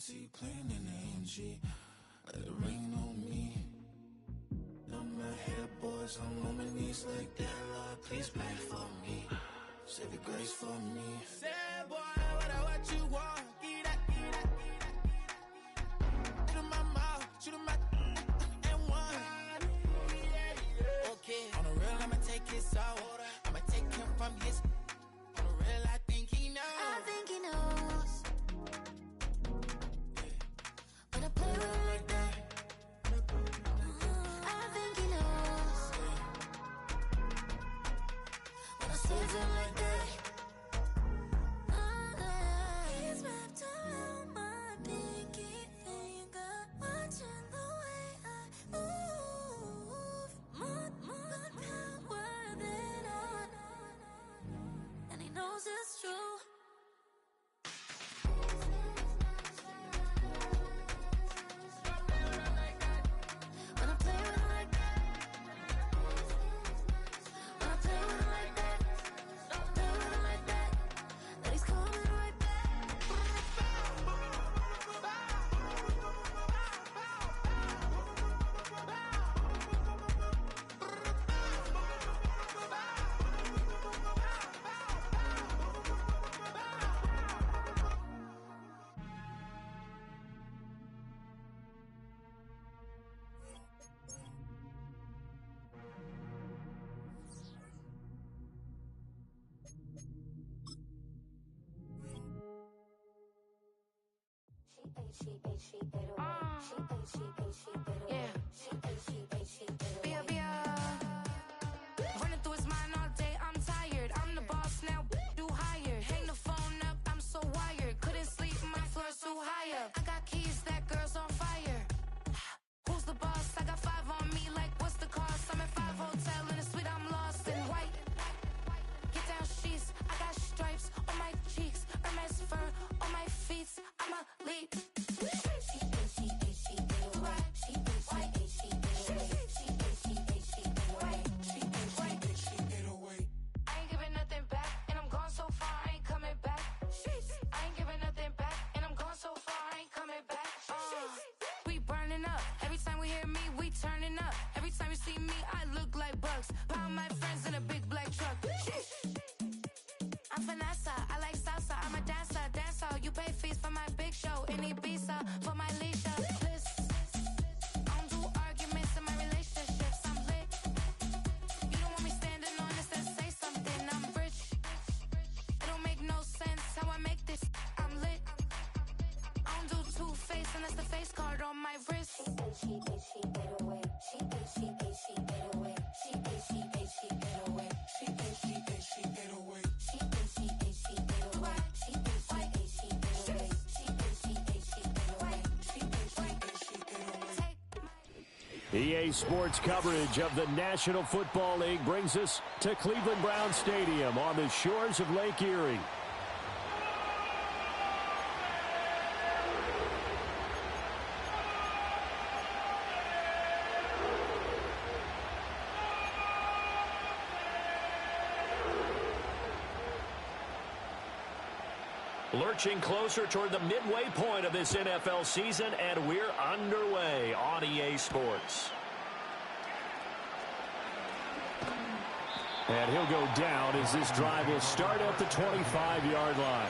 backseat playing in AMG. Let it rain on me. I'm my head, boys. I'm on my knees like that. Lord, please pray for me. Save your grace for me. Say, boy, what you want? Get that. Shoot in my mouth, shoot in my and one. Okay, on the real, I'ma take his soul. I'ma take him from his. On the real, I think he knows. I think he knows. When I play with him like that. I think he knows. When I save him like that. He's wrapped around my pinky finger, watching the way I move. More power than on. And he knows it's true. When I play with him like that. When I play with him like that. Play with him like that. That he's coming right back. Running through his mind all day, I'm tired. I'm the boss now, do higher. Hang the phone up, I'm so wired. Couldn't sleep, my floor's too high up. I got keys, that girl's on fire. Who's the boss? I got 5 on me, like what's the cost? I'm at 5 hotel in a suite, I'm lost in white. Get down sheets, I got stripes on my cheeks. Hermes fur on my feet, I'm a lead. I ain't giving nothing back, and I'm gone so far, I ain't coming back. I ain't giving nothing back, and I'm gone so far, I ain't coming back. We burning up, every time we hear me, we turning up. Every time you see me, I look like bugs. Pound my friends in a big black truck. I'm Vanessa, I like salsa, I'm a dancer, you pay fees for my big show in Ibiza, for my leisure. I don't do arguments in my relationships, I'm lit. You don't want me standing on this and say something, I'm rich. It don't make no sense how I make this, I'm lit. I don't do two-face and that's the face card on my wrist. She get away. EA Sports coverage of the National Football League brings us to Cleveland Browns Stadium on the shores of Lake Erie. Lurching closer toward the midway point of this NFL season, and we're underway on EA Sports. And he'll go down as this drive will start at the 25-yard line.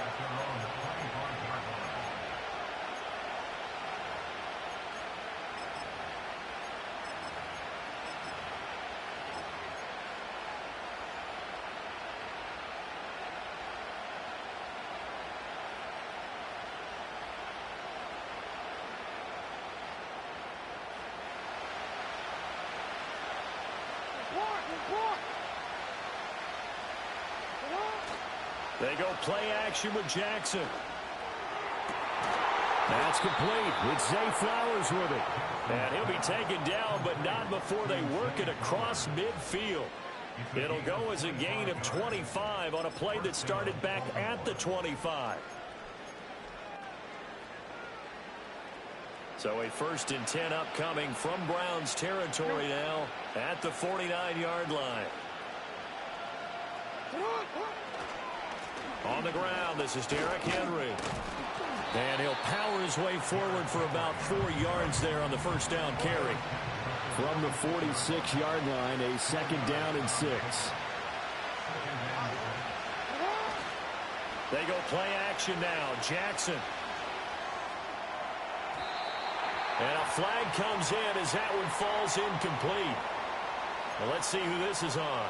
They go play action with Jackson. That's complete. It's Zay Flowers with it. And he'll be taken down, but not before they work it across midfield. It'll go as a gain of 25 on a play that started back at the 25. So a 1st and 10 upcoming from Browns territory now at the 49-yard line. On the ground, this is Derrick Henry. And he'll power his way forward for about 4 yards there on the first down carry. From the 46-yard line, a second down and 6. They go play action now. Jackson. And a flag comes in as that one falls incomplete. Well, let's see who this is on.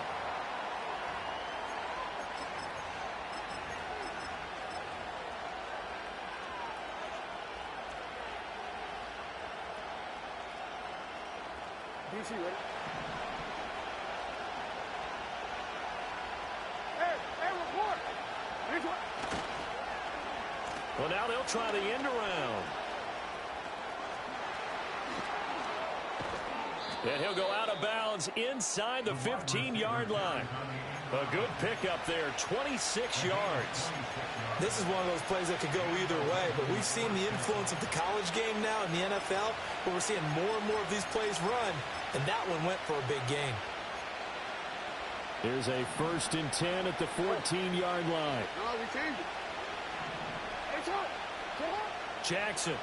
DC, ready? Hey, report! Well, now they'll try the end around. And he'll go out of bounds inside the 15-yard line. A good pickup there, 26 yards. This is one of those plays that could go either way, but we've seen the influence of the college game now in the NFL, where we're seeing more and more of these plays run, and that one went for a big gain. Here's a 1st and 10 at the 14-yard line. No, we changed it. Jackson.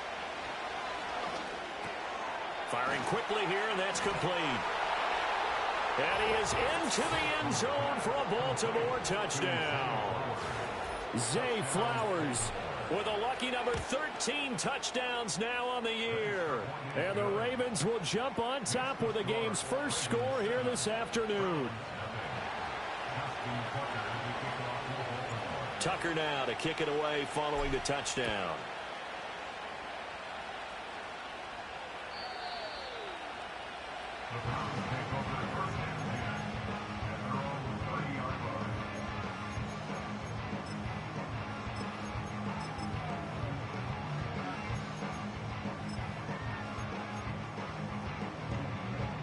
Firing quickly here, and that's complete. And he is into the end zone for a Baltimore touchdown. Zay Flowers with a lucky number 13 touchdowns now on the year. And the Ravens will jump on top with the game's first score here this afternoon. Tucker now to kick it away following the touchdown.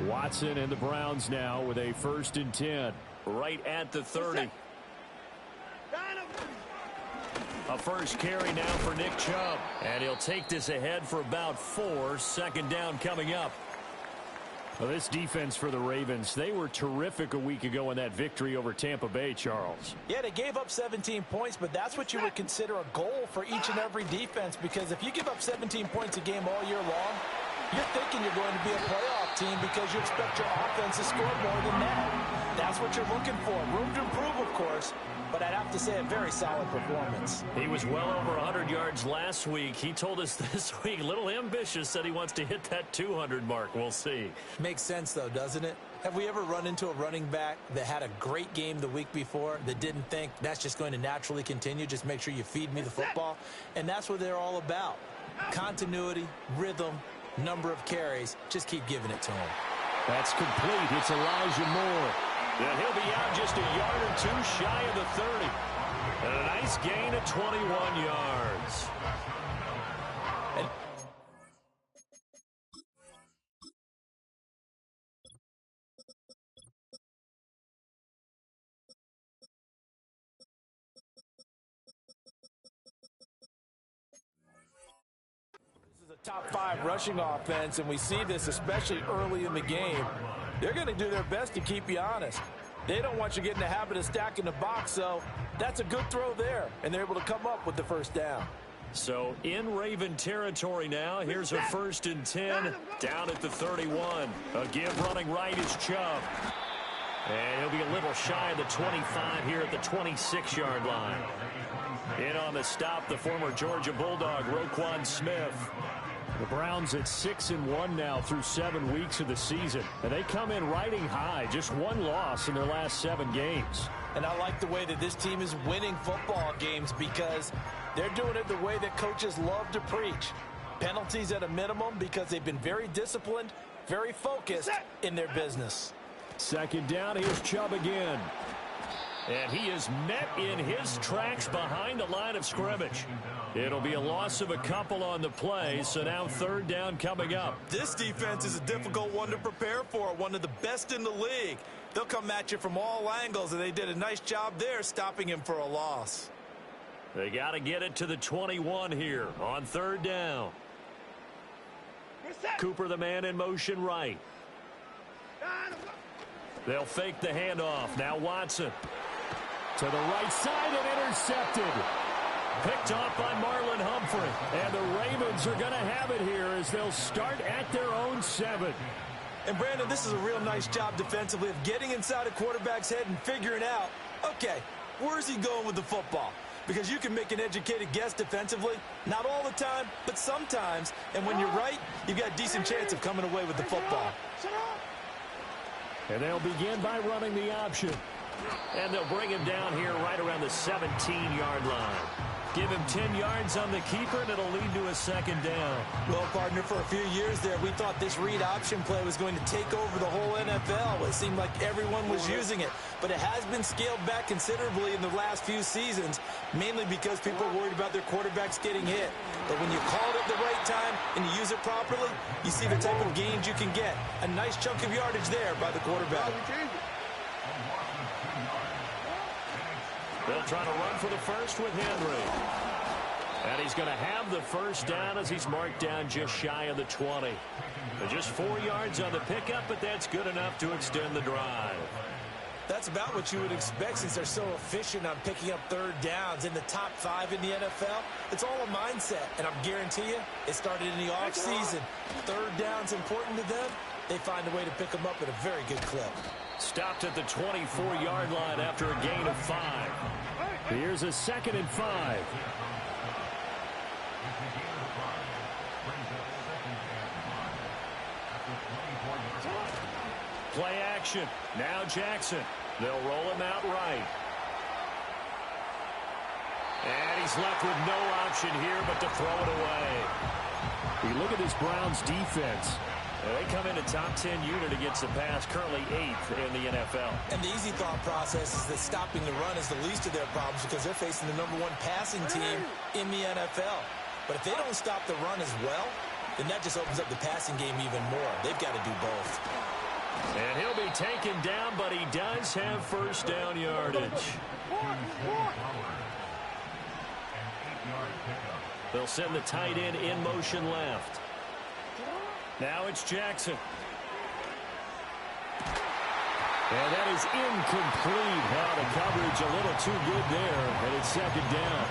Watson and the Browns now with a 1st and 10. Right at the 30. A first carry now for Nick Chubb. And he'll take this ahead for about 4. Second down coming up. Well, this defense for the Ravens, they were terrific a week ago in that victory over Tampa Bay, Charles. Yeah, they gave up 17 points, but that's what you would consider a goal for each and every defense, because if you give up 17 points a game all year long, you're thinking you're going to be a playoff team because you expect your offense to score more than that. That's what you're looking for. Room to improve, of course, but I'd have to say a very solid performance. He was well over 100 yards last week. He told us this week, a little ambitious, that he wants to hit that 200 mark. We'll see. Makes sense, though, doesn't it? Have we ever run into a running back that had a great game the week before that didn't think that's just going to naturally continue? Just make sure you feed me the football. And that's what they're all about. Continuity, rhythm, number of carries. Just keep giving it to him. That's complete. It's Elijah Moore. And he'll be out just a yard or 2 shy of the 30. And a nice gain of 21 yards. And top 5 rushing offense, and we see this especially early in the game. They're going to do their best to keep you honest. They don't want you getting the habit of stacking the box, so that's a good throw there, and they're able to come up with the first down. So in Raven territory now. Here's a 1st and 10 down at the 31. A give running right is Chubb. And he'll be a little shy of the 25 here at the 26-yard line. In on the stop, the former Georgia Bulldog, Roquan Smith. The Browns at 6-1 now through 7 weeks of the season. And they come in riding high, just 1 loss in their last 7 games. And I like the way that this team is winning football games because they're doing it the way that coaches love to preach. Penalties at a minimum because they've been very disciplined, very focused in their business. Second down, here's Chubb again. And he is met in his tracks behind the line of scrimmage. It'll be a loss of a couple on the play, so now 3rd down coming up. This defense is a difficult one to prepare for, one of the best in the league. They'll come at you from all angles, and they did a nice job there stopping him for a loss. They got to get it to the 21 here on 3rd down. Cooper, the man in motion right. They'll fake the handoff. Now Watson. To the right side and intercepted. Picked off by Marlon Humphrey. And the Ravens are going to have it here as they'll start at their own 7. And, Brandon, this is a real nice job defensively of getting inside a quarterback's head and figuring out, okay, where's he going with the football? Because you can make an educated guess defensively, not all the time, but sometimes. And when you're right, you've got a decent chance of coming away with the football. And they'll begin by running the option. And they'll bring him down here right around the 17-yard line. Give him 10 yards on the keeper, and it'll lead to a second down. Well, partner, for a few years there, we thought this read option play was going to take over the whole NFL. It seemed like everyone was using it. But it has been scaled back considerably in the last few seasons, mainly because people are worried about their quarterbacks getting hit. But when you call it at the right time and you use it properly, you see the type of gains you can get. A nice chunk of yardage there by the quarterback. They'll try to run for the first with Henry. And he's going to have the first down as he's marked down just shy of the 20. Just 4 yards on the pickup, but that's good enough to extend the drive. That's about what you would expect since they're so efficient on picking up third downs in the top 5 in the NFL. It's all a mindset, and I'm guarantee you it started in the offseason. Third down's important to them. They find a way to pick them up at a very good clip. Stopped at the 24-yard line after a gain of 5. Here's a 2nd and 5. Play action. Now Jackson. They'll roll him out right. And he's left with no option here but to throw it away. You look at this Browns defense. They come in a top 10 unit against the pass, currently 8th in the NFL. And the easy thought process is that stopping the run is the least of their problems because they're facing the #1 passing team in the NFL. But if they don't stop the run as well, then that just opens up the passing game even more. They've got to do both. And he'll be taken down, but he does have first down yardage. They'll send the tight end in motion left. Now it's Jackson. And that is incomplete. Now the coverage a little too good there, and it's 2nd down.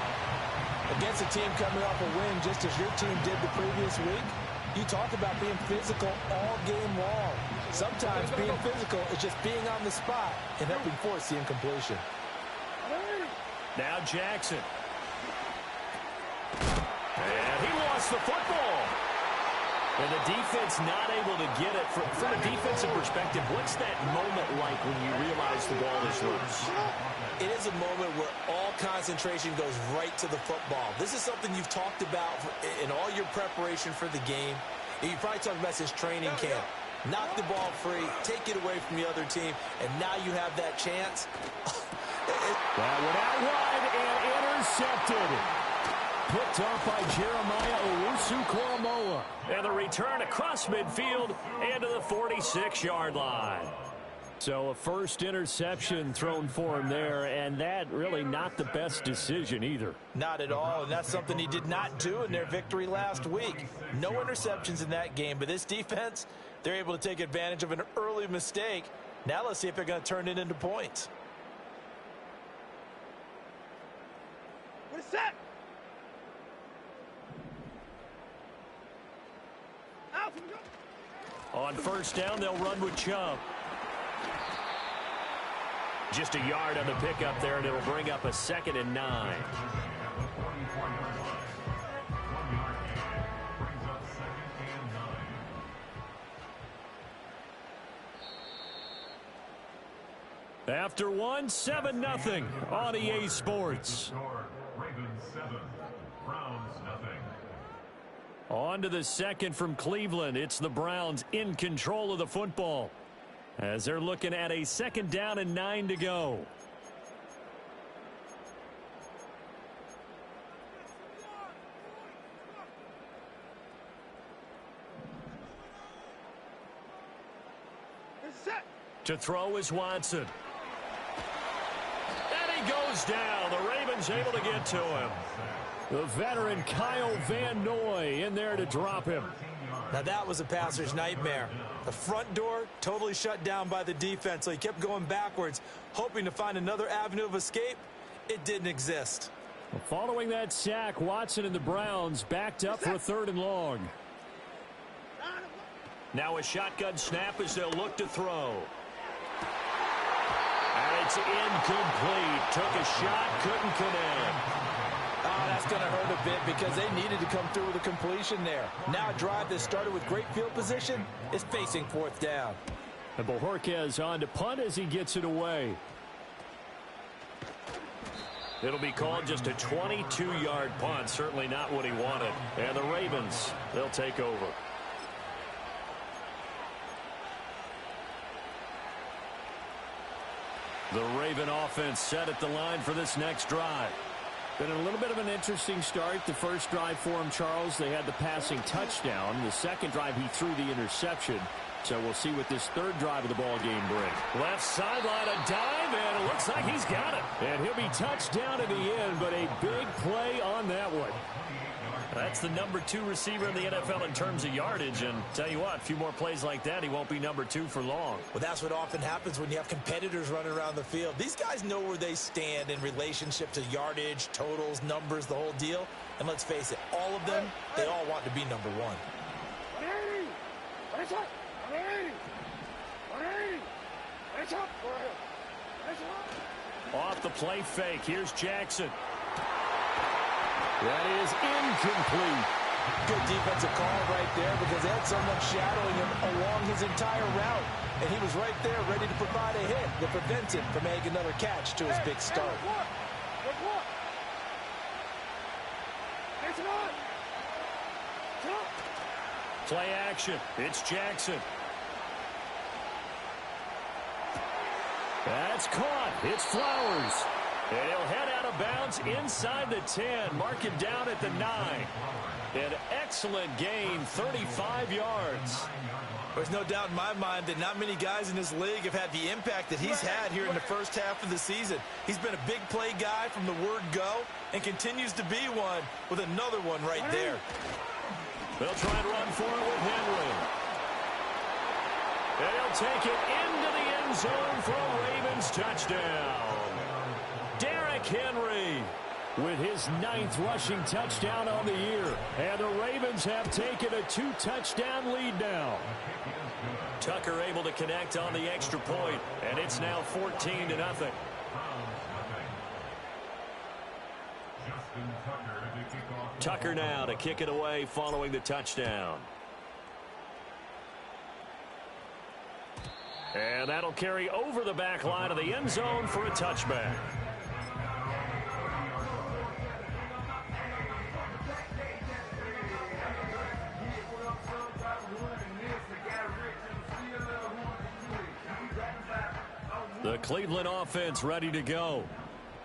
Against a team coming off a win just as your team did the previous week, you talk about being physical all game long. Sometimes being physical is just being on the spot and helping force the incompletion. Now Jackson. And he lost the football. And the defense not able to get it. From a defensive perspective, what's that moment like when you realize the ball is loose? It is a moment where all concentration goes right to the football. This is something you've talked about in all your preparation for the game. And you probably talked about since training camp. Knock the ball free, take it away from the other team, and now you have that chance. That went out wide and intercepted. Picked off by Jeremiah Owusu-Koramoah. And the return across midfield and to the 46-yard line. So a first interception thrown for him there, and that really not the best decision either. Not at all, and that's something he did not do in their victory last week. No interceptions in that game, but this defense, they're able to take advantage of an early mistake. Now let's see if they're going to turn it into points. We're set. On first down, they'll run with Chubb. Just a yard on the pickup there, and it'll bring up a 2nd and 9. After one, 7-0 on EA Sports. Ravens 7, Browns 0. On to the second from Cleveland. It's the Browns in control of the football as they're looking at a 2nd down and 9 to go. To throw is Watson. And he goes down. The Ravens able to get to him. The veteran Kyle Van Noy in there to drop him. Now that was a passer's nightmare. The front door totally shut down by the defense, so he kept going backwards, hoping to find another avenue of escape. It didn't exist. Well, following that sack, Watson and the Browns backed up for a 3rd and long. Now a shotgun snap as they'll look to throw. And it's incomplete. Took a shot, couldn't connect. Oh, that's going to hurt a bit because they needed to come through with a completion there. Now a drive that started with great field position is facing 4th down. And Bojorquez on to punt as he gets it away. It'll be called just a 22-yard punt. Certainly not what he wanted. And the Ravens, they'll take over. The Raven offense set at the line for this next drive. Been a little bit of an interesting start. The first drive for him, Charles, they had the passing touchdown. The second drive, he threw the interception. So we'll see what this 3rd drive of the ball game brings. Left sideline, a dive, and it looks like he's got it. And he'll be touched down at the end, but a big play on that one. That's the number 2 receiver in the NFL in terms of yardage. And tell you what, a few more plays like that, he won't be number 2 for long. Well, that's what often happens when you have competitors running around the field. These guys know where they stand in relationship to yardage, totals, numbers, the whole deal. And let's face it, all of them, they all want to be number 1. Off the play fake. Here's Jackson. That is incomplete. Good defensive call right there because they had someone shadowing him along his entire route. And he was right there ready to provide a hit that prevents him from making another catch to his big start. Play action. It's Jackson. That's caught. It's Flowers. And he'll head out of bounds inside the 10. Mark him down at the 9. An excellent gain, 35 yards. There's no doubt in my mind that not many guys in this league have had the impact that he's had here in the first half of the season. He's been a big play guy from the word go and continues to be one with another one right there. They'll try and run for it with Henry. And he'll take it into the end zone for a Ravens touchdown. Derrick Henry with his 9th rushing touchdown on the year. And the Ravens have taken a 2-touchdown lead now. Tucker able to connect on the extra point, and it's now 14-0. Tucker now to kick it away following the touchdown. And that'll carry over the back line of the end zone for a touchback. The Cleveland offense ready to go.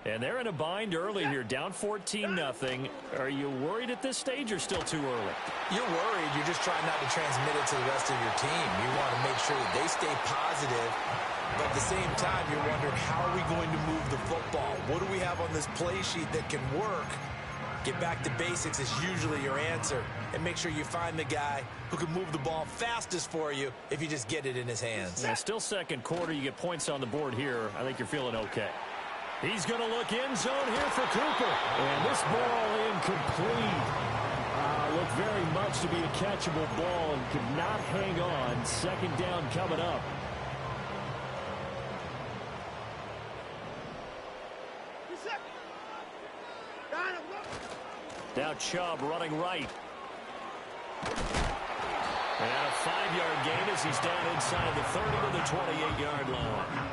And they're in a bind early here, down 14-0. Are you worried at this stage or still too early? You're worried. You're just trying not to transmit it to the rest of your team. You want to make sure that they stay positive. But at the same time, you're wondering, how are we going to move the football? What do we have on this play sheet that can work? Get back to basics is usually your answer. And make sure you find the guy who can move the ball fastest for you if you just get it in his hands. Yeah, still second quarter. You get points on the board here. I think you're feeling okay. He's going to look end zone here for Cooper. And this ball incomplete. Looked very much to be a catchable ball and could not hang on. Second down coming up. Now Chubb running right. And a 5-yard gain as he's down inside the 30 to the 28-yard line.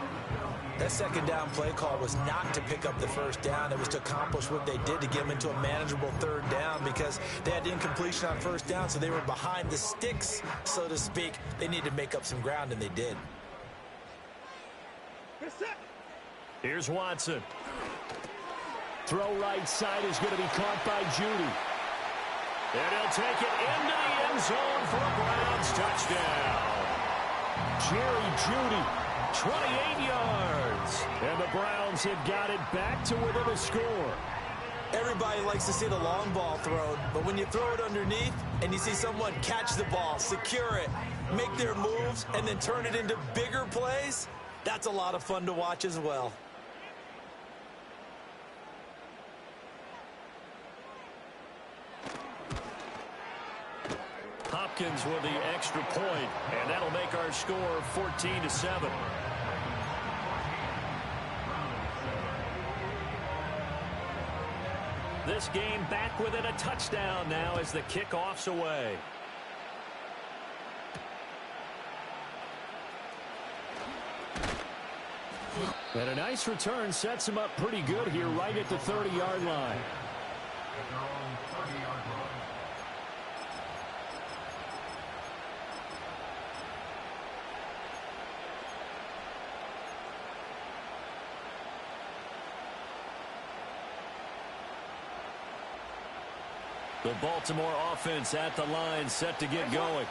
That second down play call was not to pick up the first down. It was to accomplish what they did to get them into a manageable third down because they had incompletion on first down, so they were behind the sticks, so to speak. They needed to make up some ground, and they did. Here's Watson. Throw right side is going to be caught by Judy. And he'll take it into the end zone for a Browns touchdown. Jerry Judy, 28 yards. And the Browns have got it back to within a score. Everybody likes to see the long ball thrown, but when you throw it underneath and you see someone catch the ball, secure it, make their moves, and then turn it into bigger plays, that's a lot of fun to watch as well. Hopkins with the extra point, and that'll make our score 14-7. This game back within a touchdown now as the kickoff's away. And a nice return sets him up pretty good here right at the 30-yard line. The Baltimore offense at the line, set to get going.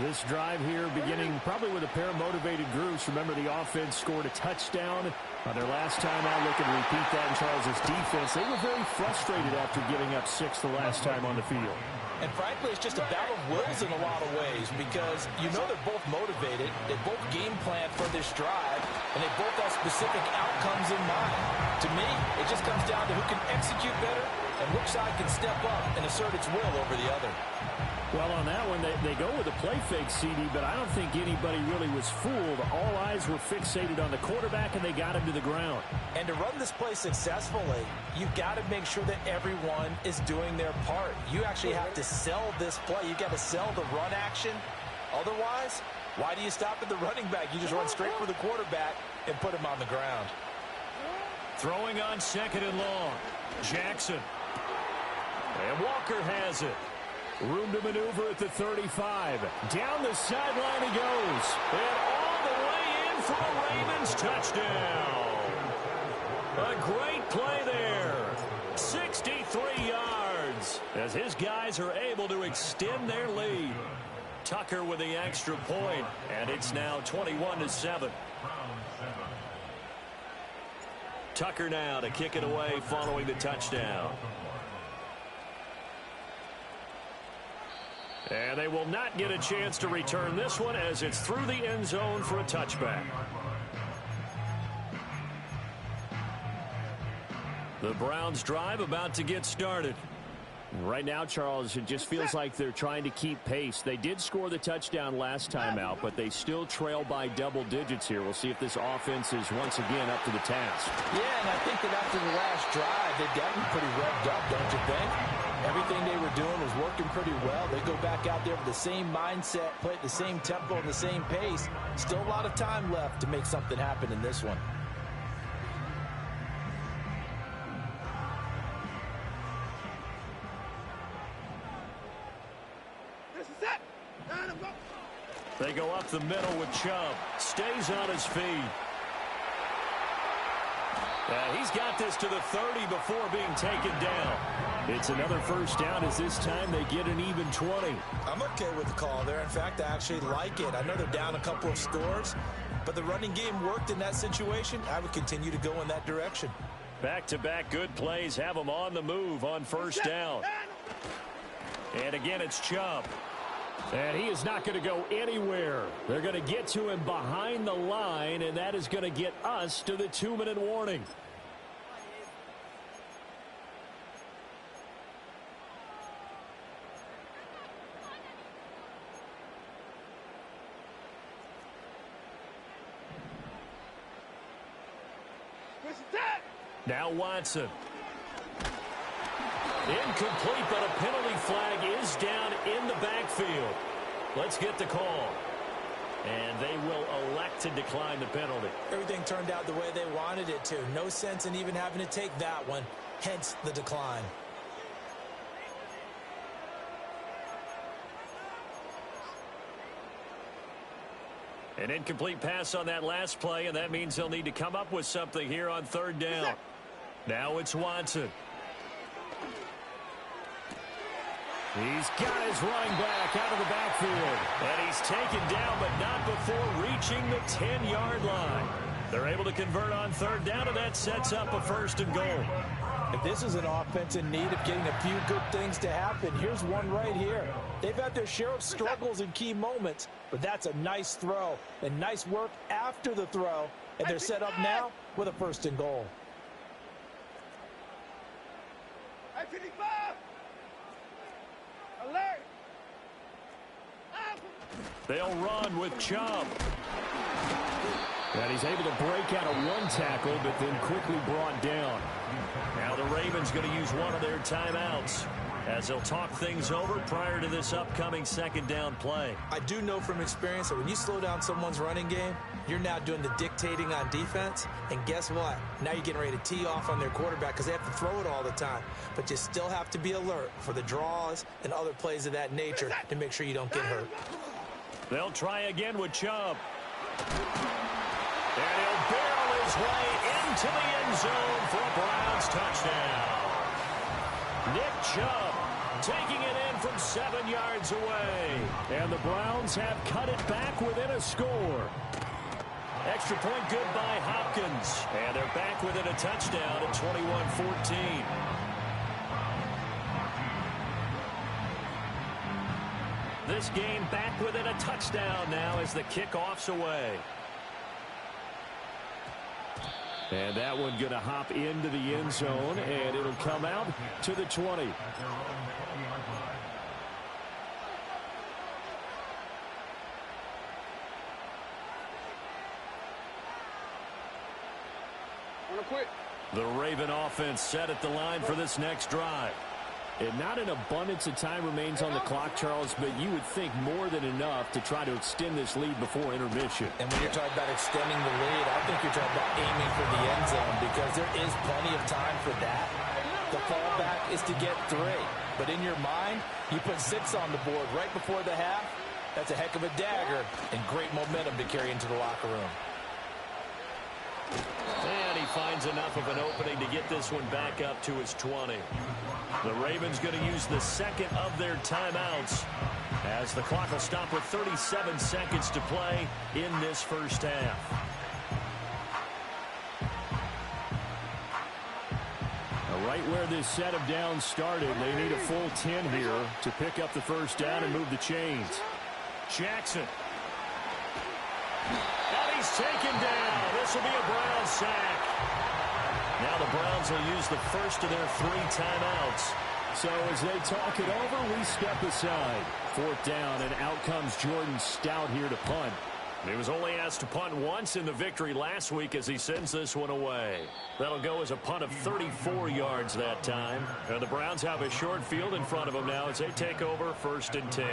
This drive here beginning probably with a pair of motivated groups. Remember, the offense scored a touchdown on their last time out. Looking to repeat that in Charles' defense. They were very frustrated after giving up 6 the last time on the field. And frankly, it's just a battle of wills in a lot of ways because you know they're both motivated. They both game plan for this drive, and they both have specific outcomes in mind. To me, it just comes down to who can execute better and which side can step up and assert its will over the other. Well, on that one, they go with a play fake, CD, but I don't think anybody really was fooled. All eyes were fixated on the quarterback, and they got him to the ground. And to run this play successfully, you've got to make sure that everyone is doing their part. You actually have to sell this play. You've got to sell the run action. Otherwise, why do you stop at the running back? You just run straight for the quarterback and put him on the ground. Throwing on 2nd and long. Jackson. And Walker has it. Room to maneuver at the 35. Down the sideline he goes. And all the way in for a Ravens touchdown. A great play there. 63 yards as his guys are able to extend their lead. Tucker with the extra point, and it's now 21-7. Tucker now to kick it away following the touchdown. And they will not get a chance to return this one as it's through the end zone for a touchback. The Browns drive about to get started. Right now, Charles, it just feels like they're trying to keep pace. They did score the touchdown last time out, but they still trail by double digits here. We'll see if this offense is once again up to the task. Yeah, and I think that after the last drive, they've gotten pretty revved up, don't you think? Everything they were doing was working pretty well. They go back out there with the same mindset, play at the same tempo and the same pace. Still a lot of time left to make something happen in this one. They go up the middle with Chubb. Stays on his feet. He's got this to the 30 before being taken down. It's another first down as this time they get an even 20. I'm okay with the call there. In fact, I actually like it. I know they're down a couple of scores, but the running game worked in that situation. I would continue to go in that direction. Back-to-back good plays have them on the move on first down. And again, it's Chubb. And he is not going to go anywhere. They're going to get to him behind the line, and that is going to get us to the 2-minute warning. Now Watson. Incomplete, but a penalty flag is down in the backfield. Let's get the call. And they will elect to decline the penalty. Everything turned out the way they wanted it to. No sense in even having to take that one, hence the decline. An incomplete pass on that last play, and that means they'll need to come up with something here on third down. Now it's Watson. He's got his running back out of the backfield. And he's taken down, but not before reaching the 10-yard line. They're able to convert on third down, and that sets up a 1st and goal. If this is an offense in need of getting a few good things to happen, here's one right here. They've had their share of struggles in key moments, but that's a nice throw and nice work after the throw. And they're set up now with a 1st and goal. Alert! They'll run with Chubb. And he's able to break out of one tackle, but then quickly brought down. Now the Ravens going to use one of their timeouts as they'll talk things over prior to this upcoming second down play. I do know from experience that when you slow down someone's running game, you're now doing the dictating on defense. And guess what? Now you're getting ready to tee off on their quarterback because they have to throw it all the time. But you still have to be alert for the draws and other plays of that nature to make sure you don't get hurt. They'll try again with Chubb. And he'll barrel his way into the end zone for a Browns touchdown. Nick Chubb taking it in from 7 yards away. And the Browns have cut it back within a score. Extra point good by Hopkins. And they're back within a touchdown at 21-14. This game back within a touchdown now as the kickoff's away. And that one going to hop into the end zone, and it'll come out to the 20. The Raven offense set at the line for this next drive. And not an abundance of time remains on the clock, Charles, but you would think more than enough to try to extend this lead before intermission. And when you're talking about extending the lead, I think you're talking about aiming for the end zone because there is plenty of time for that. The fallback is to get 3. But in your mind, you put 6 on the board right before the half. That's a heck of a dagger and great momentum to carry into the locker room. And he finds enough of an opening to get this one back up to his 20. The Ravens going to use the second of their timeouts as the clock will stop with 37 seconds to play in this first half. Now, right where this set of downs started, they need a full 10 here to pick up the first down and move the chains. Jackson. And he's taken down. This will be a Browns sack. Now the Browns will use the first of their 3 timeouts. So as they talk it over, we step aside. 4th down, and out comes Jordan Stout here to punt. He was only asked to punt once in the victory last week as he sends this one away. That'll go as a punt of 34 yards that time. And the Browns have a short field in front of them now as they take over 1st and 10.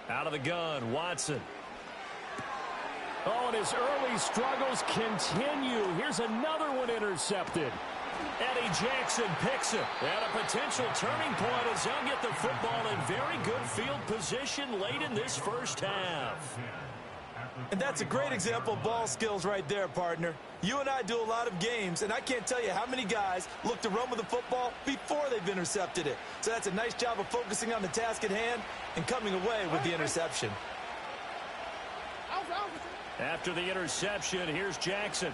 Out of the gun, Watson. Oh, and his early struggles continue. Here's another one intercepted. Eddie Jackson picks it. And a potential turning point as they'll get the football in very good field position late in this first half. And that's a great example of ball skills right there, partner. You and I do a lot of games, and I can't tell you how many guys look to run with the football before they've intercepted it. So that's a nice job of focusing on the task at hand and coming away with the interception. After the interception, here's Jackson.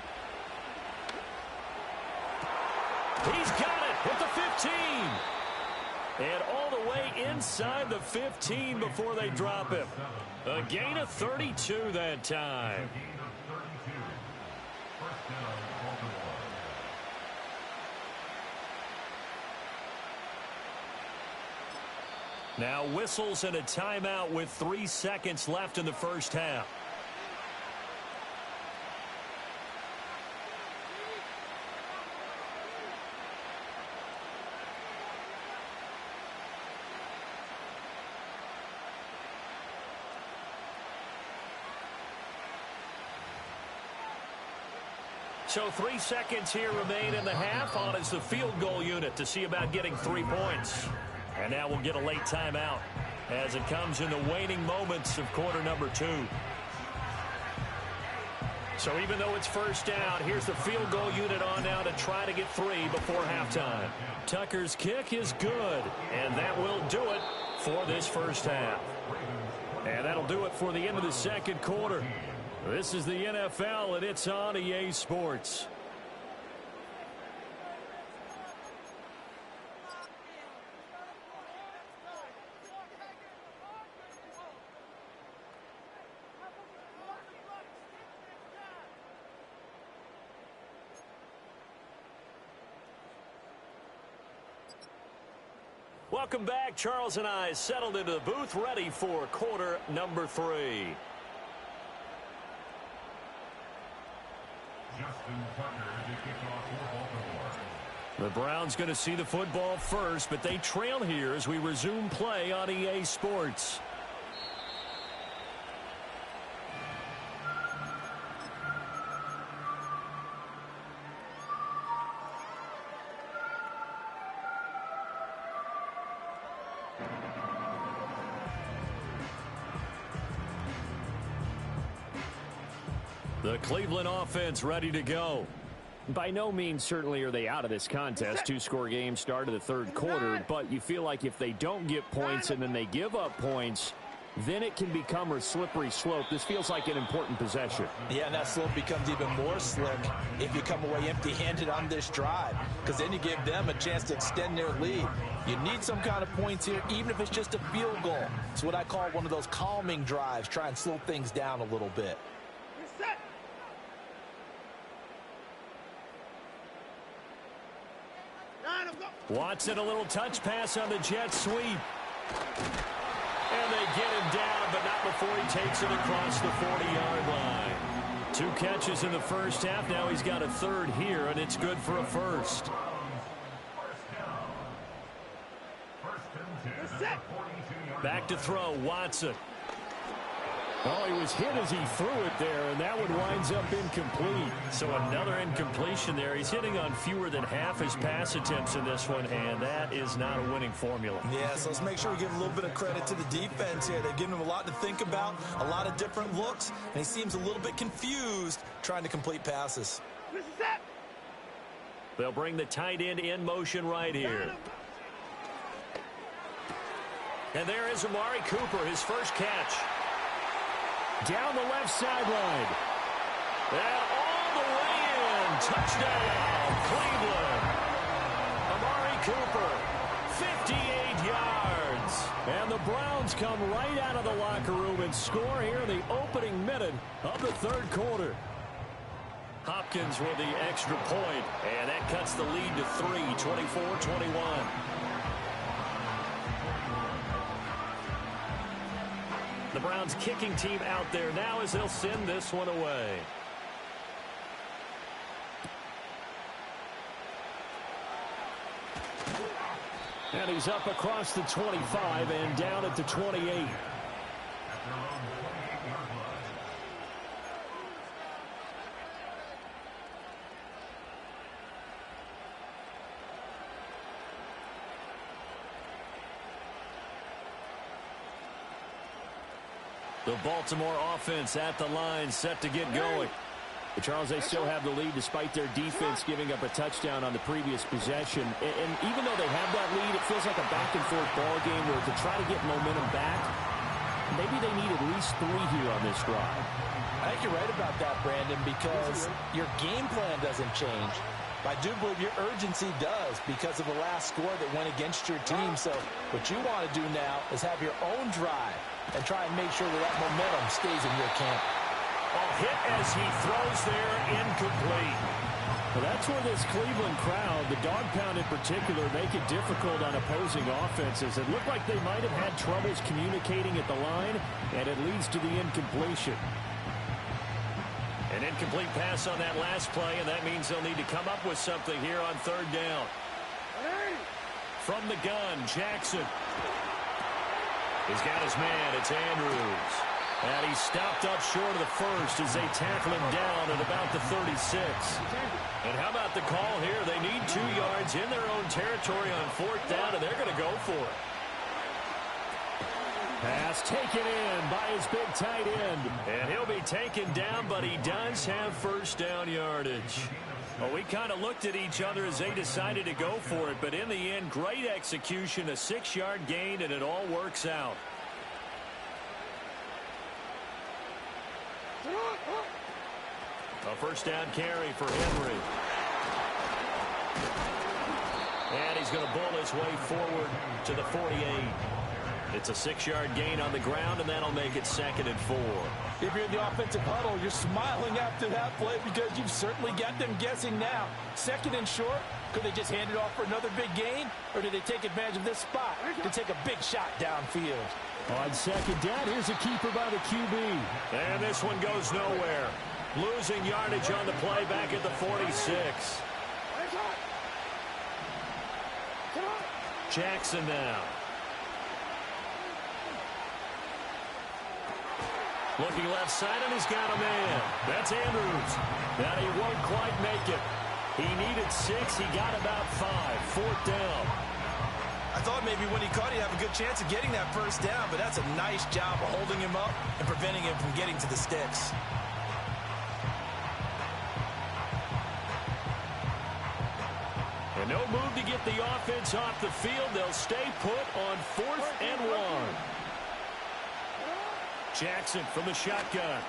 He's got it at the 15. And all the way inside the 15 before they drop him. A gain of 32 that time. Now whistles and a timeout with 3 seconds left in the first half. So 3 seconds here remain in the half. On is the field goal unit to see about getting 3 points. And now we'll get a late timeout as it comes in the waning moments of quarter number 2. So even though it's first down, here's the field goal unit on now to try to get 3 before halftime. Tucker's kick is good, and that will do it for this first half. And that'll do it for the end of the second quarter. This is the NFL, and it's on EA Sports. Welcome back. Charles and I settled into the booth, ready for quarter number 3. Justin Tucker to kick off for Baltimore. The Browns going to see the football first, but they trail here as we resume play on EA Sports. The Cleveland offense ready to go. By no means certainly are they out of this contest. 2-score game start of the third quarter, but you feel like if they don't get points and then they give up points, then it can become a slippery slope. This feels like an important possession. Yeah, and that slope becomes even more slick if you come away empty-handed on this drive, because then you give them a chance to extend their lead. You need some kind of points here, even if it's just a field goal. It's what I call one of those calming drives. Try and slow things down a little bit. Watson, a little touch pass on the jet sweep. And they get him down, but not before he takes it across the 40-yard line. 2 catches in the first half. Now he's got a third here, and it's good for a first. Back to throw, Watson. Oh, he was hit as he threw it there, and that one winds up incomplete. So another incompletion there. He's hitting on fewer than half his pass attempts in this one, and that is not a winning formula. Yeah, so let's make sure we give a little bit of credit to the defense here. They've given him a lot to think about, a lot of different looks, and he seems a little bit confused trying to complete passes. They'll bring the tight end in motion right here. And there is Amari Cooper, his first catch. Down the left sideline. And all the way in. Touchdown, Cleveland. Amari Cooper, 58 yards. And the Browns come right out of the locker room and score here in the opening minute of the third quarter. Hopkins with the extra point, and that cuts the lead to 3, 24-21. The Browns kicking team out there now as they'll send this one away. And he's up across the 25 and down at the 28. The Baltimore offense at the line, set to get going. But Charles, they still have the lead despite their defense giving up a touchdown on the previous possession. And even though they have that lead, it feels like a back-and-forth ball game where to try to get momentum back, maybe they need at least 3 here on this drive. I think you're right about that, Brandon, because your game plan doesn't change. I do believe your urgency does because of the last score that went against your team. So what you want to do now is have your own drive and try and make sure that that momentum stays in your camp. Oh, hit as he throws there, incomplete. Well, that's where this Cleveland crowd, the dog pound in particular, make it difficult on opposing offenses. It looked like they might have had troubles communicating at the line, and it leads to the incompletion. An incomplete pass on that last play, and that means they'll need to come up with something here on third down. From the gun, Jackson. He's got his man. It's Andrews. And he's stopped up short of the first as they tackle him down at about the 36. And how about the call here? They need 2 yards in their own territory on fourth down, and they're going to go for it. Pass taken in by his big tight end. And he'll be taken down, but he does have first down yardage. Well, we kind of looked at each other as they decided to go for it, but in the end, great execution, a 6-yard gain, and it all works out. A first down carry for Henry. And he's going to bull his way forward to the 48. It's a 6-yard gain on the ground, and that'll make it 2nd and 4. If you're in the offensive huddle, you're smiling after that play because you've certainly got them guessing now. 2nd and short, Could they just hand it off for another big gain? Or did they take advantage of this spot to take a big shot downfield? On second down, here's a keeper by the QB. And this one goes nowhere. Losing yardage on the play back at the 46. Jackson now. Looking left side, and he's got a man. That's Andrews. Now he won't quite make it. He needed 6. He got about 5. 4th down. I thought maybe when he caught, he'd have a good chance of getting that first down, but that's a nice job of holding him up and preventing him from getting to the sticks. And no move to get the offense off the field. They'll stay put on 4th and 1. Jackson from the shotgun.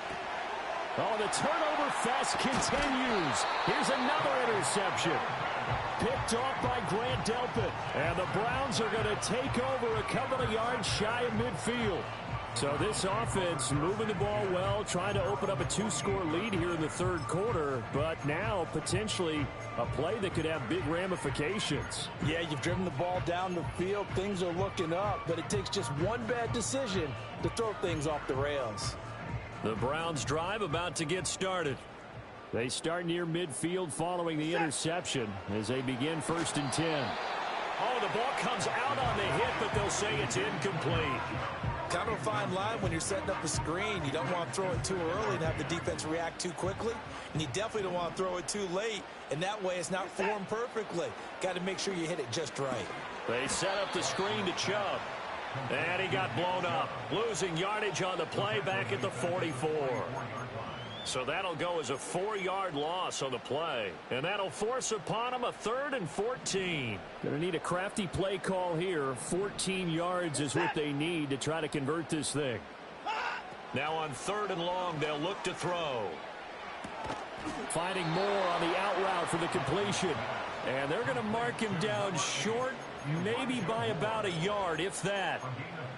Oh, the turnover fest continues. Here's another interception. Picked off by Grant Delpit. And the Browns are going to take over a couple of yards shy of midfield. So this offense moving the ball well, trying to open up a 2-score lead here in the 3rd quarter, but now potentially a play that could have big ramifications. Yeah, you've driven the ball down the field. Things are looking up, but it takes just one bad decision to throw things off the rails. The Browns drive about to get started. They start near midfield following the interception as they begin 1st and 10. Oh, the ball comes out on the hit, but they'll say it's incomplete. Kind of a fine line when you're setting up a screen. You don't want to throw it too early and have the defense react too quickly. And you definitely don't want to throw it too late. And that way it's not formed perfectly. Got to make sure you hit it just right. They set up the screen to Chubb. And he got blown up. Losing yardage on the play back at the 44. So that'll go as a 4-yard loss on the play. And that'll force upon him a 3rd and 14. Going to need a crafty play call here. 14 yards is what they need to try to convert this thing. Now on 3rd and long, they'll look to throw. Finding Moore on the out route for the completion. And they're going to mark him down short, maybe by about a yard, if that.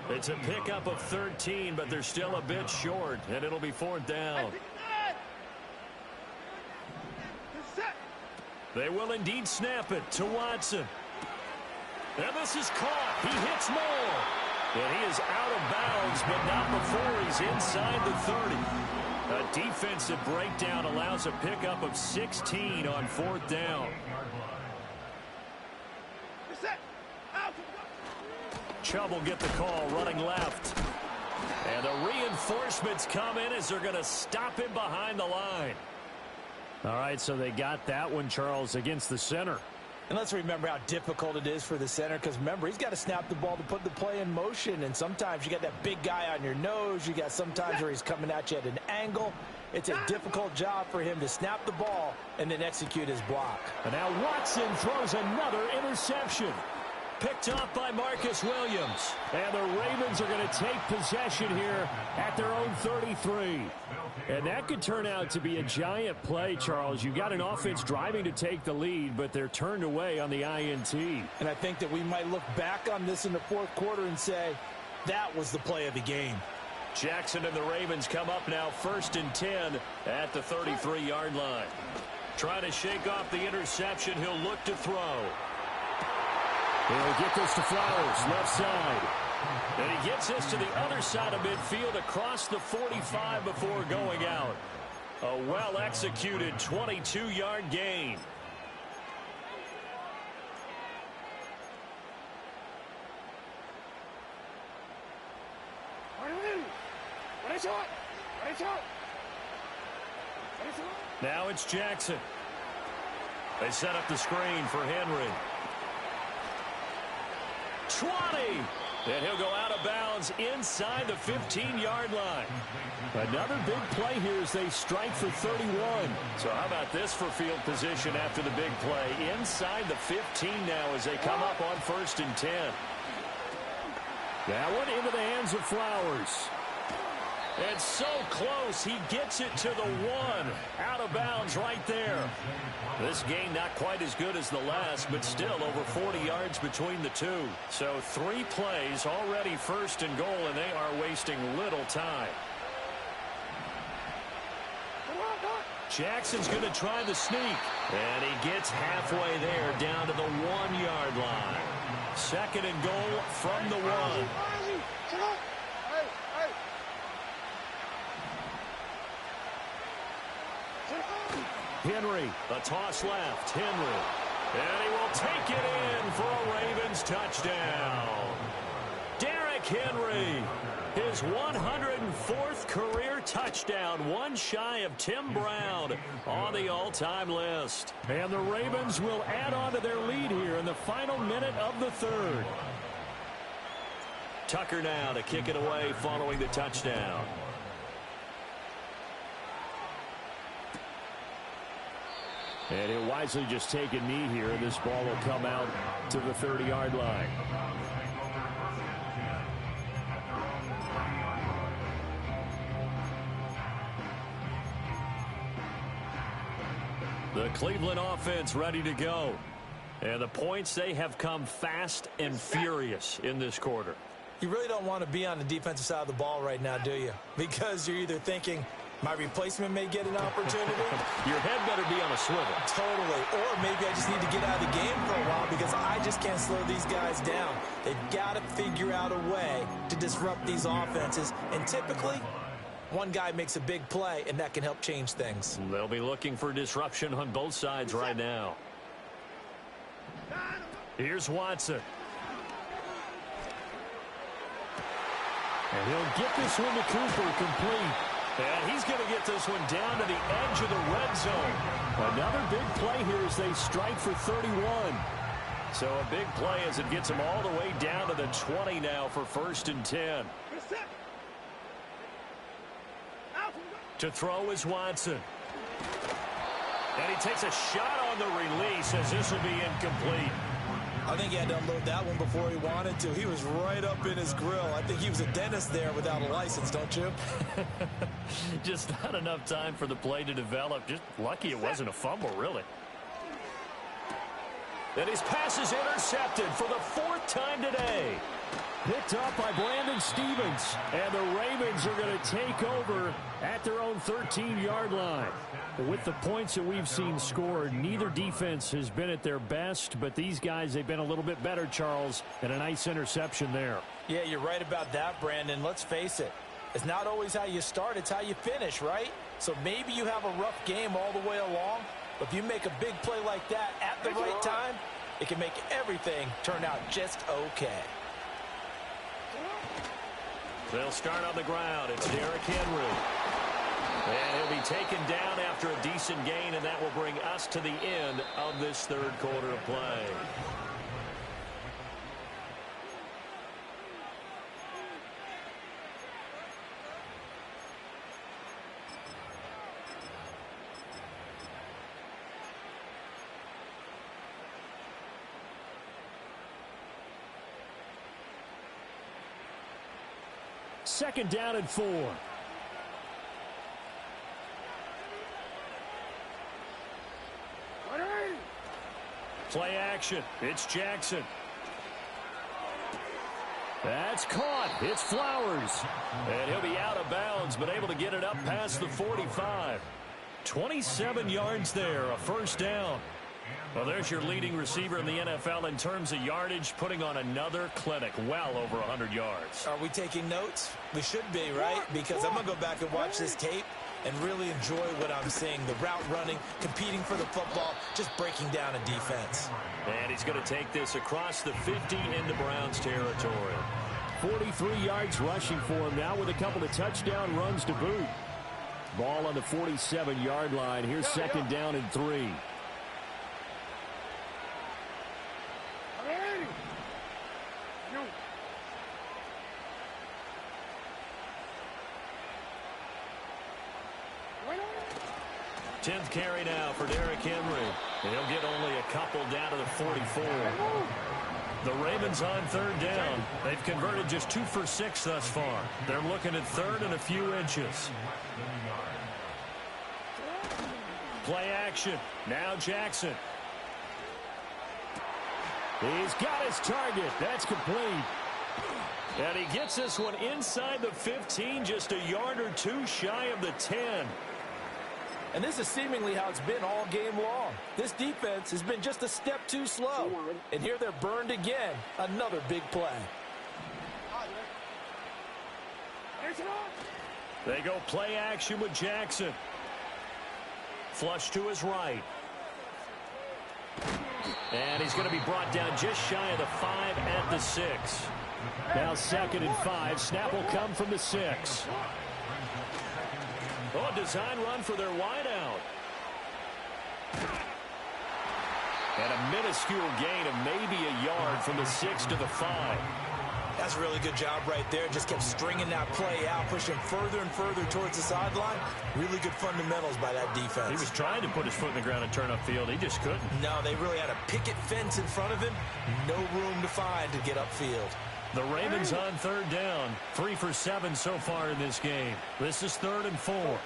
It's a pickup of 13, but they're still a bit short, and it'll be 4th down. They will indeed snap it to Watson. And this is caught. He hits Moore. And he is out of bounds, but not before he's inside the 30. A defensive breakdown allows a pickup of 16 on 4th down. Chubb will get the call running left. And the reinforcements come in as they're going to stop him behind the line. All right, so they got that one, Charles, against the center. And let's remember how difficult it is for the center, because remember, he's got to snap the ball to put the play in motion, and sometimes you got that big guy on your nose. You got sometimes where he's coming at you at an angle. It's a difficult job for him to snap the ball and then execute his block. And now Watson throws another interception. Picked up by Marcus Williams. And the Ravens are going to take possession here at their own 33. And that could turn out to be a giant play, Charles. You got an offense driving to take the lead, but they're turned away on the INT. And I think that we might look back on this in the 4th quarter and say, that was the play of the game. Jackson and the Ravens come up now 1st and 10 at the 33-yard line. Trying to shake off the interception. He'll look to throw. He'll get this to Flowers, left side. And he gets this to the other side of midfield across the 45 before going out. A well-executed 22-yard gain. Now it's Jackson. They set up the screen for Henry. 20. And he'll go out of bounds inside the 15-yard line. Another big play here as they strike for 31. So how about this for field position after the big play? Inside the 15 now as they come up on 1st and 10. That one into the hands of Flowers. And so close, he gets it to the 1. Out of bounds right there. This game not quite as good as the last, but still over 40 yards between the two. So 3 plays already 1st and goal, and they are wasting little time. Jackson's going to try the sneak. And he gets halfway there down to the 1-yard line. 2nd and goal from the 1. Henry, a toss left. Henry. And he will take it in for a Ravens touchdown. Derrick Henry, his 104th career touchdown, one shy of Tim Brown on the all-time list. And the Ravens will add on to their lead here in the final minute of the 3rd. Tucker now to kick it away following the touchdown. And he'll wisely just take a knee here, and this ball will come out to the 30-yard line. The Cleveland offense ready to go. And the points, they have come fast and furious in this quarter. You really don't want to be on the defensive side of the ball right now, do you? Because you're either thinking, my replacement may get an opportunity. Your head better be on a swivel. Totally. Or maybe I just need to get out of the game for a while because I just can't slow these guys down. They've got to figure out a way to disrupt these offenses. And typically, one guy makes a big play, and that can help change things. They'll be looking for disruption on both sides right now. Here's Watson. And he'll get this one to Cooper complete. And he's going to get this one down to the edge of the red zone. Another big play here as they strike for 31. So a big play as it gets him all the way down to the 20 now for 1st and 10. To throw is Watson. And he takes a shot on the release as this will be incomplete. I think he had to unload that one before he wanted to. He was right up in his grill. I think he was a dentist there without a license, don't you? Just not enough time for the play to develop. Just lucky it wasn't a fumble, really. And his pass is intercepted for the 4th time today. Picked up by Brandon Stevens. And the Ravens are going to take over at their own 13-yard line. With the points that we've seen scored, neither defense has been at their best, but these guys, they've been a little bit better, Charles, and a nice interception there. Yeah, you're right about that, Brandon. Let's face it. It's not always how you start, it's how you finish, right? So maybe you have a rough game all the way along, but if you make a big play like that at the right time, it can make everything turn out just okay. They'll start on the ground. It's Derrick Henry. And he'll be taken down after a decent gain, and that will bring us to the end of this 3rd quarter of play. Second down and 4. Play action. It's Jackson. That's caught. It's Flowers. And he'll be out of bounds, but able to get it up past the 45. 27 yards there, a 1st down. Well, there's your leading receiver in the NFL in terms of yardage, putting on another clinic, well over 100 yards. Are we taking notes? We should be, right? Because I'm going to go back and watch this tape and really enjoy what I'm seeing. The route running, competing for the football, just breaking down a defense. And he's going to take this across the 50 into Browns territory. 43 yards rushing for him now with a couple of touchdown runs to boot. Ball on the 47-yard line. Here's 2nd down and 3. Tenth carry now for Derrick Henry. And he'll get only a couple down to the 44. The Ravens on 3rd down. They've converted just 2 for 6 thus far. They're looking at 3rd and a few inches. Play action. Now Jackson. He's got his target. That's complete. And he gets this one inside the 15, just a yard or 2 shy of the 10. And this is seemingly how it's been all game long. This defense has been just a step too slow. And here they're burned again. Another big play. They go play action with Jackson. Flush to his right. And he's going to be brought down just shy of the 5 at the 6. Now 2nd and 5. Snap will come from the 6. Oh, design run for their wideout. And a minuscule gain of maybe a yard from the 6 to the 5. That's a really good job right there. Just kept stringing that play out, pushing further and further towards the sideline. Really good fundamentals by that defense. He was trying to put his foot in the ground and turn upfield. He just couldn't. No, they really had a picket fence in front of him. No room to find to get upfield. The Ravens on 3rd down. 3 for 7 so far in this game. This is 3rd and 4.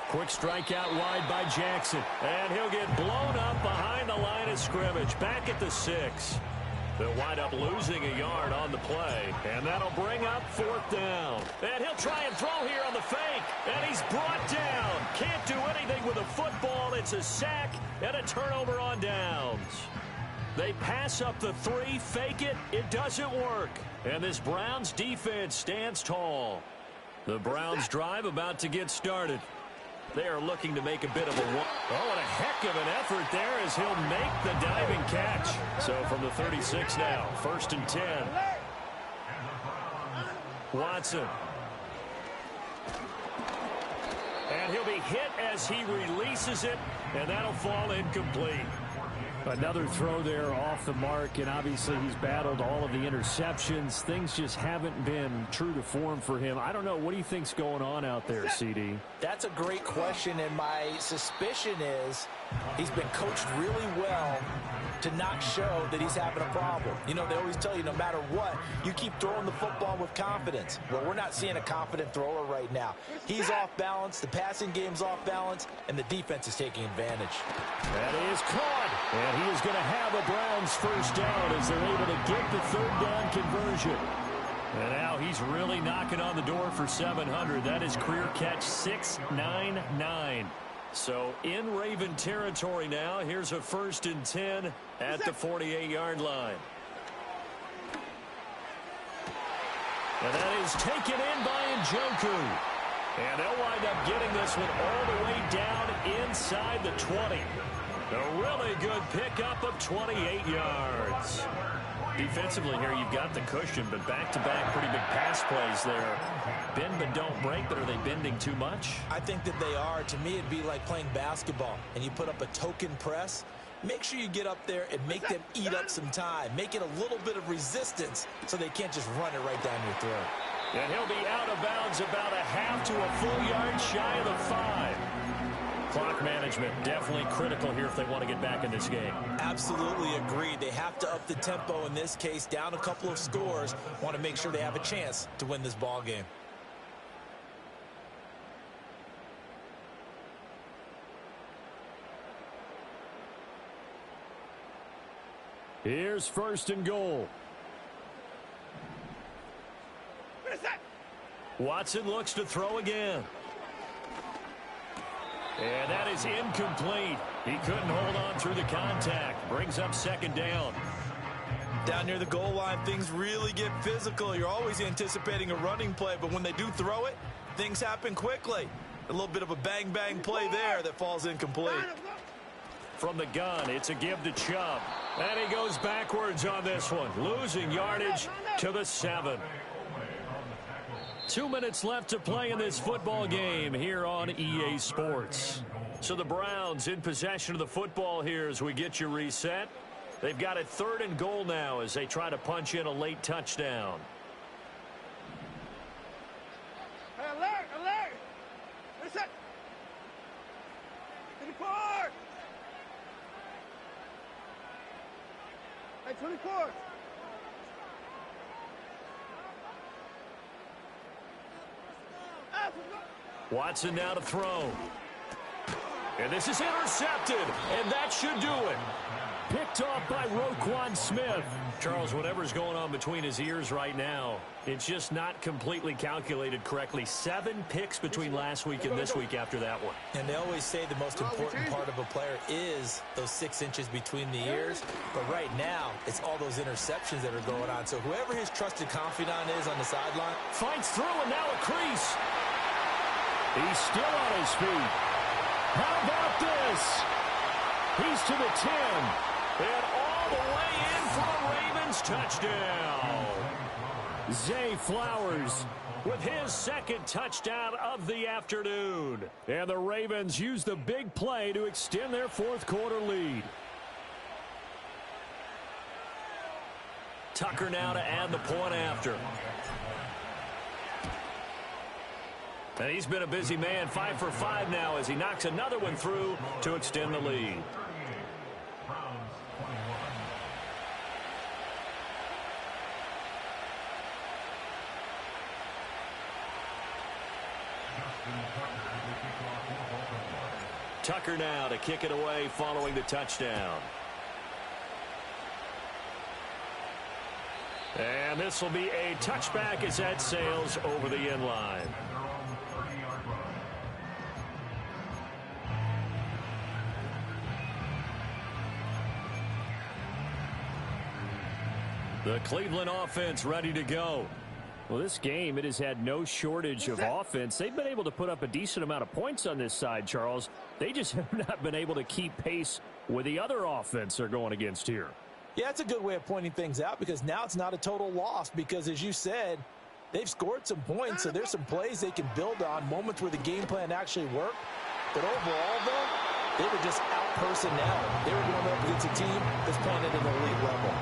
Quick strike out wide by Jackson. And he'll get blown up behind the line of scrimmage. Back at the 6. They'll wind up losing a yard on the play. And that'll bring up 4th down. And he'll try and throw here on the fake. And he's brought down. Can't do anything with a football. It's a sack and a turnover on downs. They pass up the 3, fake it. It doesn't work. And this Browns defense stands tall. The Browns drive about to get started. They are looking to make a bit of a one. Oh, and a heck of an effort there as he'll make the diving catch. So from the 36 now, 1st and 10. Watson. And he'll be hit as he releases it, and that'll fall incomplete. Another throw there off the mark, and obviously he's battled all of the interceptions. Things just haven't been true to form for him. I don't know. What do you think's going on out there, CD? That's a great question, and my suspicion is he's been coached really well to not show that he's having a problem. You know, they always tell you no matter what, you keep throwing the football with confidence. Well, we're not seeing a confident thrower right now. He's off balance, the passing game's off balance, and the defense is taking advantage. That is caught, and he is going to have a Browns 1st down as they're able to get the 3rd down conversion. And now he's really knocking on the door for 700. That is career catch 699. So in Raven territory now. Here's a 1st and 10 at the 48-yard line. And that is taken in by Njoku. And they'll wind up getting this one all the way down inside the 20. A really good pickup of 28 yards. Defensively here, you've got the cushion, but back-to-back pretty big pass plays there. Bend but don't break, but are they bending too much? I think that they are. To me, it'd be like playing basketball, and you put up a token press. Make sure you get up there and make them eat up some time. Make it a little bit of resistance so they can't just run it right down your throat. And he'll be out of bounds about a half to a full yard shy of the 5. Clock management definitely critical here if they want to get back in this game. Absolutely agreed. They have to up the tempo in this case, down a couple of scores. Want to make sure they have a chance to win this ball game. Here's 1st and goal. Watson looks to throw again. And that is incomplete. He couldn't hold on through the contact. Brings up 2nd down. Down near the goal line, things really get physical. You're always anticipating a running play, but when they do throw it, things happen quickly. A little bit of a bang-bang play there that falls incomplete. From the gun, it's a give to Chubb. And he goes backwards on this one, losing yardage to the 7. 2 minutes left to play in this football game here on EA Sports. So the Browns in possession of the football here as we get you reset. They've got it 3rd and goal now as they try to punch in a late touchdown. Hey, alert, alert! Reset! 24! Hey, 24! Watson now to throw. And this is intercepted, and that should do it. picked off by Roquan Smith. Charles, whatever's going on between his ears right now, it's just not completely calculated correctly. 7 picks between last week and this week after that one. And they always say the most important part of a player is those 6 inches between the ears. But right now, it's all those interceptions that are going on. So whoever his trusted confidant is on the sideline. Fights through and now a crease. He's still on his feet. How about this? He's to the 10. And all the way in for a Ravens touchdown. Zay Flowers with his second touchdown of the afternoon. And the Ravens use the big play to extend their fourth quarter lead. Tucker now to add the point after. And he's been a busy man, 5 for 5 now as he knocks another one through to extend the lead. Tucker now to kick it away following the touchdown. And this will be a touchback as that sails over the end line. The Cleveland offense ready to go. Well, this game, it has had no shortage of offense. They've been able to put up a decent amount of points on this side, Charles. They just have not been able to keep pace with the other offense they're going against here. Yeah, it's a good way of pointing things out because now it's not a total loss because, as you said, they've scored some points, so there's some plays they can build on, moments where the game plan actually worked. But overall, though, they were just out-personnel. They were going up against a team that's playing at an elite level.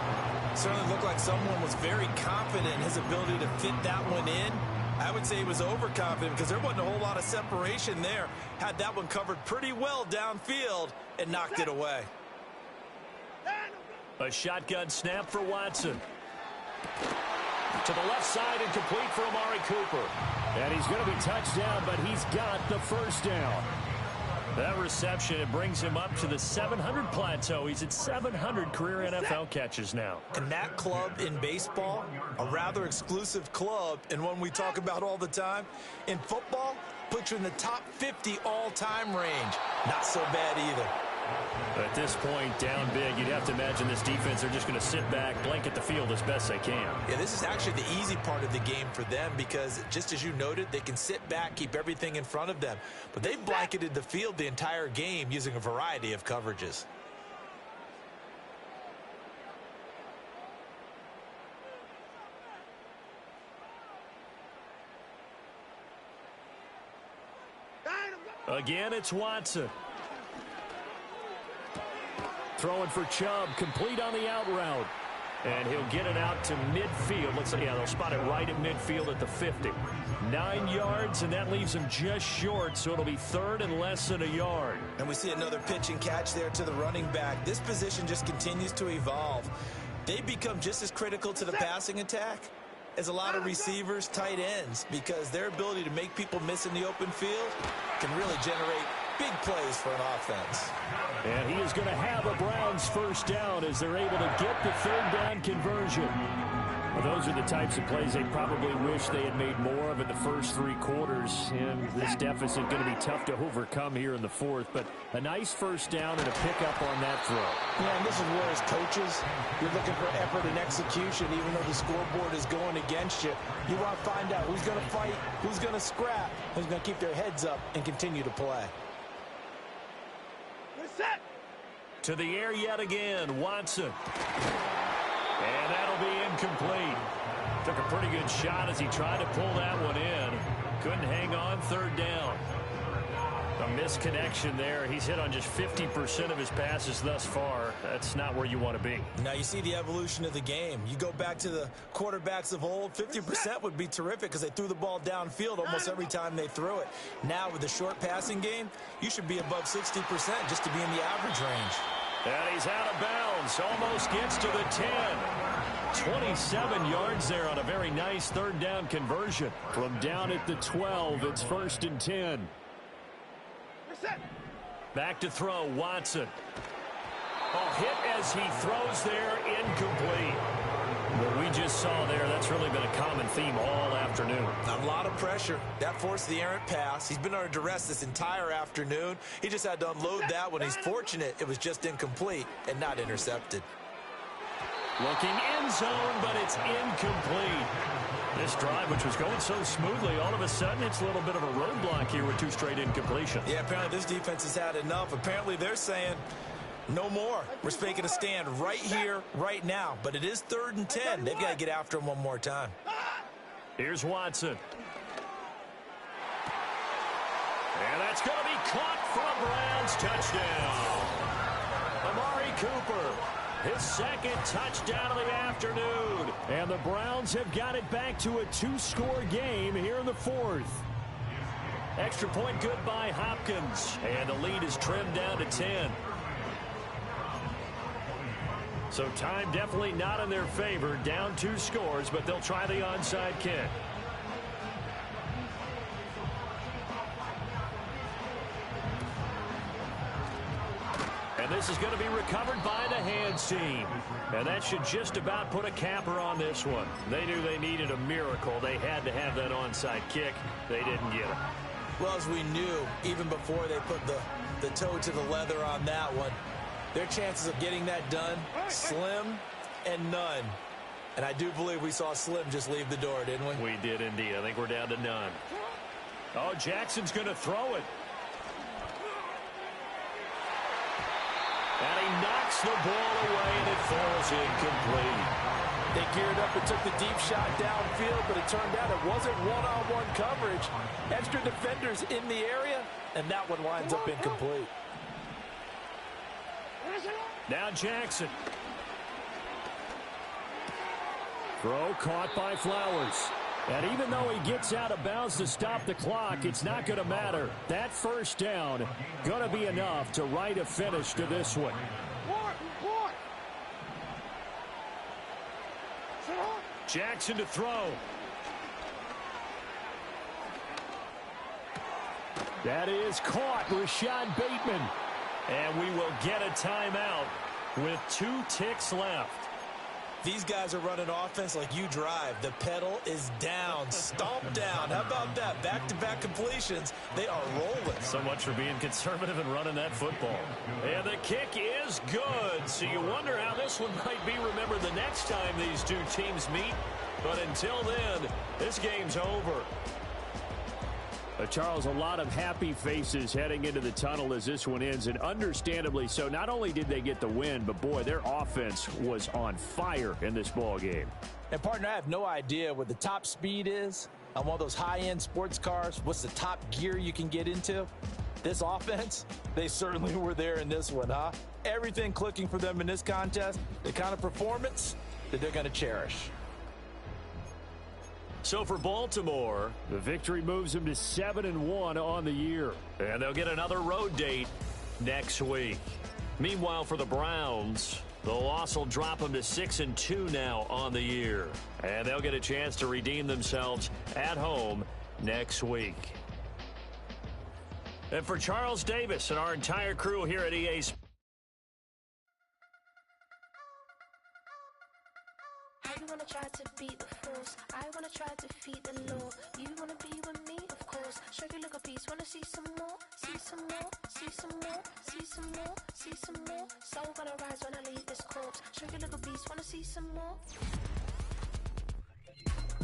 Certainly looked like someone was very confident in his ability to fit that one in. I would say he was overconfident because there wasn't a whole lot of separation there. Had that one covered pretty well downfield and knocked it away. A shotgun snap for Watson. To the left side and complete for Amari Cooper. And he's going to be touched down, but he's got the first down. That reception, it brings him up to the 700 plateau. He's at 700 career NFL catches now. And that club in baseball, a rather exclusive club and one we talk about all the time. In football, puts you in the top 50 all-time range. Not so bad either. At this point, down big, you'd have to imagine this defense, they're just going to sit back, blanket the field as best they can. Yeah, this is actually the easy part of the game for them because, just as you noted, they can sit back, keep everything in front of them. But they've blanketed the field the entire game using a variety of coverages. Again, it's Watson. Throwing for Chubb, complete on the out route. And he'll get it out to midfield. Looks like, yeah, they'll spot it right at midfield at the 50. 9 yards, and that leaves him just short, so it'll be third and less than a yard. And we see another pitch and catch there to the running back. This position just continues to evolve. They become just as critical to the passing attack as a lot of receivers, tight ends, because their ability to make people miss in the open field can really generate big plays for an offense. And he is going to have a Browns first down as they're able to get the third down conversion. Well, those are the types of plays they probably wish they had made more of in the first 3 quarters. And this deficit going to be tough to overcome here in the fourth. But a nice first down and a pickup on that throw. Yeah, and this is where as coaches, you're looking for effort and execution, even though the scoreboard is going against you. You want to find out who's going to fight, who's going to scrap, who's going to keep their heads up and continue to play. To the air yet again, Watson. And that'll be incomplete. Took a pretty good shot as he tried to pull that one in. Couldn't hang on, third down. A misconnection there. He's hit on just 50% of his passes thus far. That's not where you want to be. Now you see the evolution of the game. You go back to the quarterbacks of old, 50% would be terrific because they threw the ball downfield almost every time they threw it. Now with the short passing game, you should be above 60% just to be in the average range. And he's out of bounds. Almost gets to the 10. 27 yards there on a very nice third down conversion. From down at the 12, it's 1st and 10. Back to throw, Watson. Oh, hit as he throws there, incomplete. What we just saw there, that's really been a common theme all afternoon. A lot of pressure. That forced the errant pass. He's been under duress this entire afternoon. He just had to unload that one. He's fortunate it was just incomplete and not intercepted. Looking end zone, but it's incomplete. This drive, which was going so smoothly, all of a sudden it's a little bit of a roadblock here with 2 straight incompletions. Yeah, apparently this defense has had enough. Apparently they're saying, no more. We're making a stand right here, right now. But it is 3rd and 10. They've got to get after him one more time. Here's Watson. And that's going to be caught for a Browns touchdown. Amari Cooper, his 2nd touchdown of the afternoon. And the Browns have got it back to a 2-score game here in the 4th. Extra point good by Hopkins. And the lead is trimmed down to 10. So time definitely not in their favor. Down 2 scores, but they'll try the onside kick. And this is going to be recovered by the hands team. And that should just about put a capper on this one. They knew they needed a miracle. They had to have that onside kick. They didn't get it. Well, as we knew, even before they put the toe to the leather on that one, their chances of getting that done, slim and none. And I do believe we saw Slim just leave the door, didn't we? We did indeed. I think we're down to none. Oh, Jackson's going to throw it. And he knocks the ball away, and it falls incomplete. They geared up and took the deep shot downfield, but it turned out it wasn't one-on-one coverage. Extra defenders in the area, and that one winds up incomplete. Now Jackson. Throw caught by Flowers. And even though he gets out of bounds to stop the clock, it's not going to matter. That first down going to be enough to write a finish to this one. Jackson to throw. That is caught. Rashad Bateman. And we will get a timeout with 2 ticks left. These guys are running offense like you drive. The pedal is down, stomp down. How about that? Back-to-back completions. They are rolling. So much for being conservative and running that football. And the kick is good. So you wonder how this one might be remembered the next time these 2 teams meet. But until then, this game's over. Charles, a lot of happy faces heading into the tunnel as this one ends, and understandably so. Not only did they get the win, but boy, their offense was on fire in this ball game. And partner, I have no idea what the top speed is on one of those high-end sports cars. What's the top gear you can get into? This offense, they certainly were there in this one, huh? Everything clicking for them in this contest, the kind of performance that they're going to cherish. So for Baltimore, the victory moves them to 7-1 on the year. And they'll get another road date next week. Meanwhile, for the Browns, the loss will drop them to 6-2 now on the year. And they'll get a chance to redeem themselves at home next week. And for Charles Davis and our entire crew here at EA Sports. You wanna try to beat the force, I wanna try to defeat the law. You wanna be with me, of course. Show you look a piece, wanna see some more, see some more, see some more, see some more, see some more. Soul gonna rise when I leave this corpse. Show you look a piece, wanna see some more.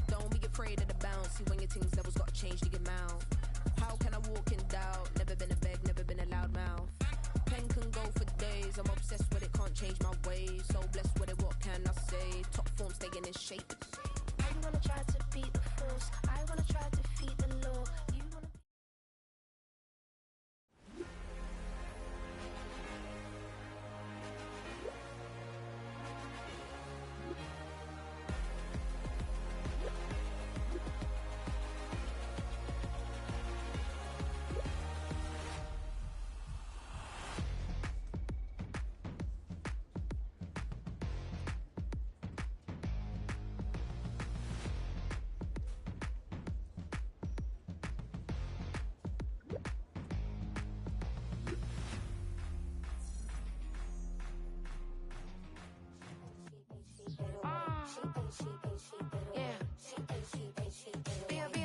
Don't be afraid of the bounce. See when your things levels got changed to your mouth. How can I walk in doubt? Never been a beg, never been a loud mouth. Pen can go for days. I'm obsessed with it, can't change my ways. So blessed with it, what can I say? Top form staying in shape. You wanna try to